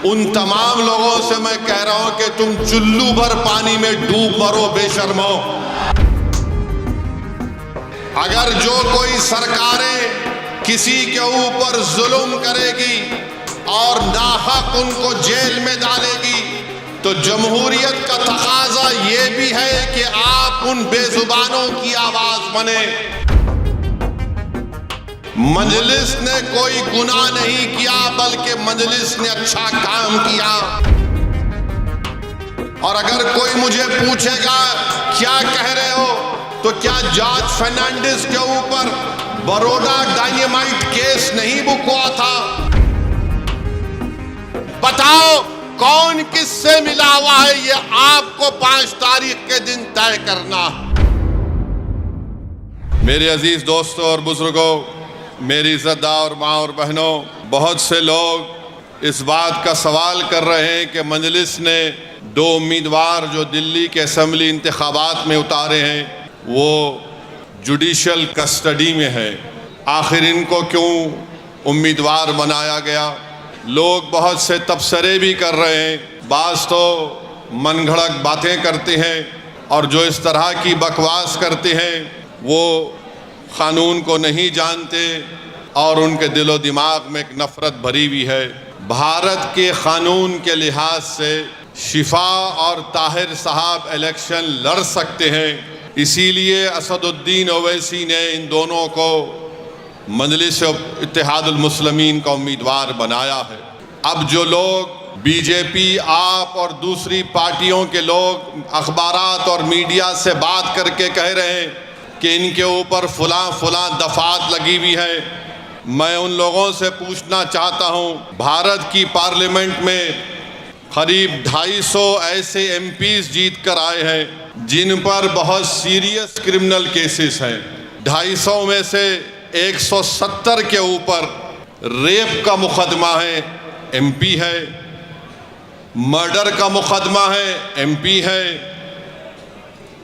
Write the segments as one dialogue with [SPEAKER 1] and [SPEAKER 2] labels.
[SPEAKER 1] उन तमाम लोगों से मैं कह रहा हूं कि तुम चुल्लू भर पानी में डूब मरो बेशर्मो। अगर जो कोई सरकारें किसी के ऊपर जुल्म करेगी और नाहक उनको जेल में डालेगी तो जमहूरियत का तकाजा ये भी है कि आप उन बेजुबानों की आवाज बने। मजलिस ने कोई गुनाह नहीं किया बल्कि मजलिस ने अच्छा काम किया। और अगर कोई मुझे पूछेगा क्या कह रहे हो तो क्या जॉर्ज फर्नांडिस के ऊपर बरोडा डायनेमाइट केस नहीं बुक हुआ था? बताओ कौन किससे मिला हुआ है, ये आपको 5 तारीख के दिन तय करना। मेरे अजीज दोस्तों और बुजुर्गों, मेरी इज़्ज़तदार और माँ और बहनों, बहुत से लोग इस बात का सवाल कर रहे हैं कि मजलिस ने 2 उम्मीदवार जो दिल्ली के असम्बली इंतखाबात में उतारे हैं वो जुडिशल कस्टडी में है, आखिर इनको क्यों उम्मीदवार बनाया गया? लोग बहुत से तबसरे भी कर रहे हैं, बाज़ तो मनगढ़ंत बातें करते हैं और जो इस तरह की बकवास करते हैं वो क़ानून को नहीं जानते और उनके दिलो दिमाग में एक नफ़रत भरी हुई है। भारत के क़ानून के लिहाज से शिफा और ताहिर साहब इलेक्शन लड़ सकते हैं, इसीलिए असदुद्दीन ओवैसी ने इन दोनों को मजलिस इत्तेहादुल मुस्लिमीन का उम्मीदवार बनाया है। अब जो लोग बीजेपी, आप और दूसरी पार्टियों के लोग अखबारात और मीडिया से बात करके कह रहे हैं कि इनके ऊपर फलां दफात लगी हुई है, मैं उन लोगों से पूछना चाहता हूं, भारत की पार्लियामेंट में करीब 250 ऐसे एमपीज जीत कर आए हैं जिन पर बहुत सीरियस क्रिमिनल केसेस हैं। 250 में से 170 के ऊपर रेप का मुकदमा है, एमपी है, मर्डर का मुकदमा है, एमपी है,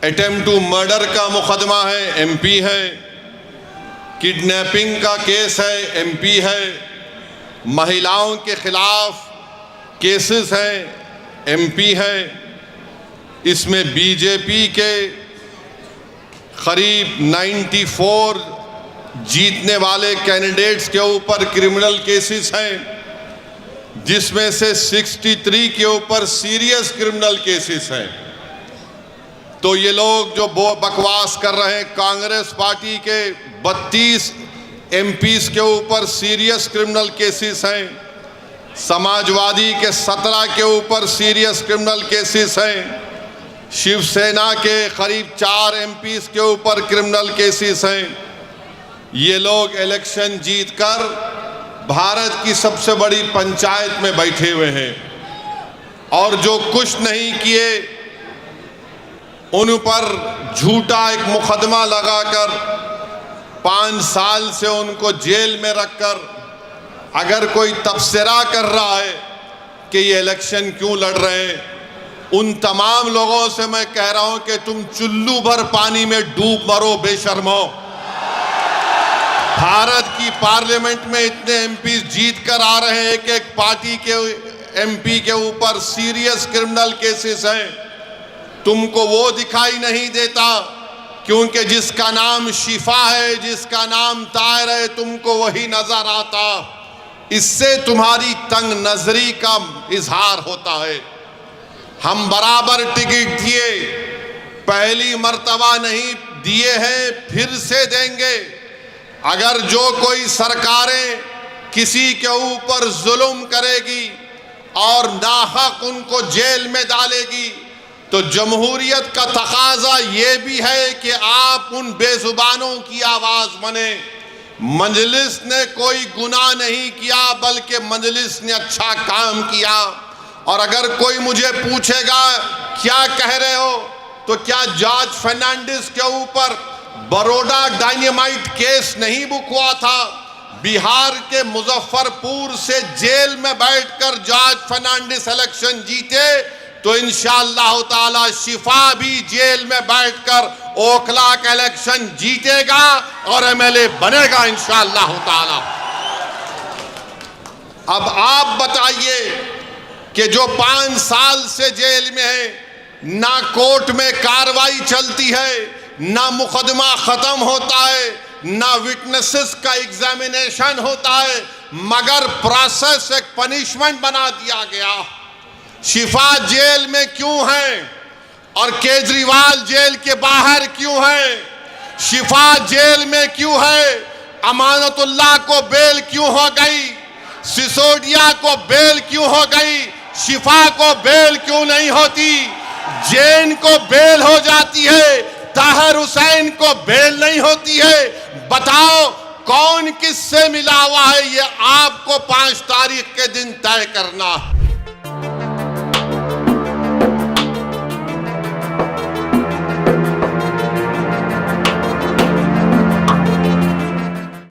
[SPEAKER 1] अटेम्प्ट टू मर्डर का मुकदमा है, एमपी है, किडनैपिंग का केस है, एमपी है, महिलाओं के खिलाफ केसेस हैं, एमपी है। इसमें बीजेपी के करीब 94 जीतने वाले कैंडिडेट्स के ऊपर क्रिमिनल केसेस हैं, जिसमें से 63 के ऊपर सीरियस क्रिमिनल केसेस हैं। तो ये लोग जो बकवास कर रहे हैं, कांग्रेस पार्टी के 32 एमपीज के ऊपर सीरियस क्रिमिनल केसेस हैं, समाजवादी के 17 के ऊपर सीरियस क्रिमिनल केसेस हैं, शिवसेना के करीब 4 एमपीज के ऊपर क्रिमिनल केसेस हैं। ये लोग इलेक्शन जीतकर भारत की सबसे बड़ी पंचायत में बैठे हुए हैं और जो कुछ नहीं किए उन पर झूठा एक मुकदमा लगाकर 5 साल से उनको जेल में रखकर अगर कोई तबसरा कर रहा है कि ये इलेक्शन क्यों लड़ रहे हैं, उन तमाम लोगों से मैं कह रहा हूं कि तुम चुल्लू भर पानी में डूब मरो बेशर्मो। भारत की पार्लियामेंट में इतने एमपी जीत कर आ रहे हैं कि एक पार्टी के एमपी के ऊपर सीरियस क्रिमिनल केसेस हैं, तुमको वो दिखाई नहीं देता क्योंकि जिसका नाम शिफा है, जिसका नाम ताहिर है, तुमको वही नजर आता। इससे तुम्हारी तंग नजरी का इजहार होता है। हम बराबर टिकट दिए, पहली मर्तबा नहीं दिए हैं, फिर से देंगे। अगर जो कोई सरकारें किसी के ऊपर जुल्म करेगी और नाहक उनको जेल में डालेगी तो जमहूरियत का तकाजा ये भी है कि आप उन बेजुबानों की आवाज बने। मजलिस ने कोई गुनाह नहीं किया बल्कि मजलिस ने अच्छा काम किया। और अगर कोई मुझे पूछेगा क्या कह रहे हो तो क्या जॉर्ज फर्नांडिस के ऊपर बरोडा डायनेमाइट केस नहीं बुक हुआ था? बिहार के मुजफ्फरपुर से जेल में बैठकर जॉर्ज फर्नांडिस इलेक्शन जीते तो इंशाअल्लाह ताला शिफा भी जेल में बैठकर ओखला का इलेक्शन जीतेगा और एमएलए बनेगा इंशाअल्लाह ताला। अब आप बताइए कि जो 5 साल से जेल में है, ना कोर्ट में कार्रवाई चलती है, ना मुकदमा खत्म होता है, ना विटनेसेस का एग्जामिनेशन होता है, मगर प्रोसेस एक पनिशमेंट बना दिया गया। शिफा जेल में क्यों है और केजरीवाल जेल के बाहर क्यों है? शिफा जेल में क्यों है? अमानतुल्लाह को बेल क्यों हो गई? सिसोदिया को बेल क्यों हो गई? शिफा को बेल क्यों नहीं होती? जैन को बेल हो जाती है, ताहिर हुसैन को बेल नहीं होती है। बताओ कौन किससे मिला हुआ है? ये आपको 5 तारीख के दिन तय करना।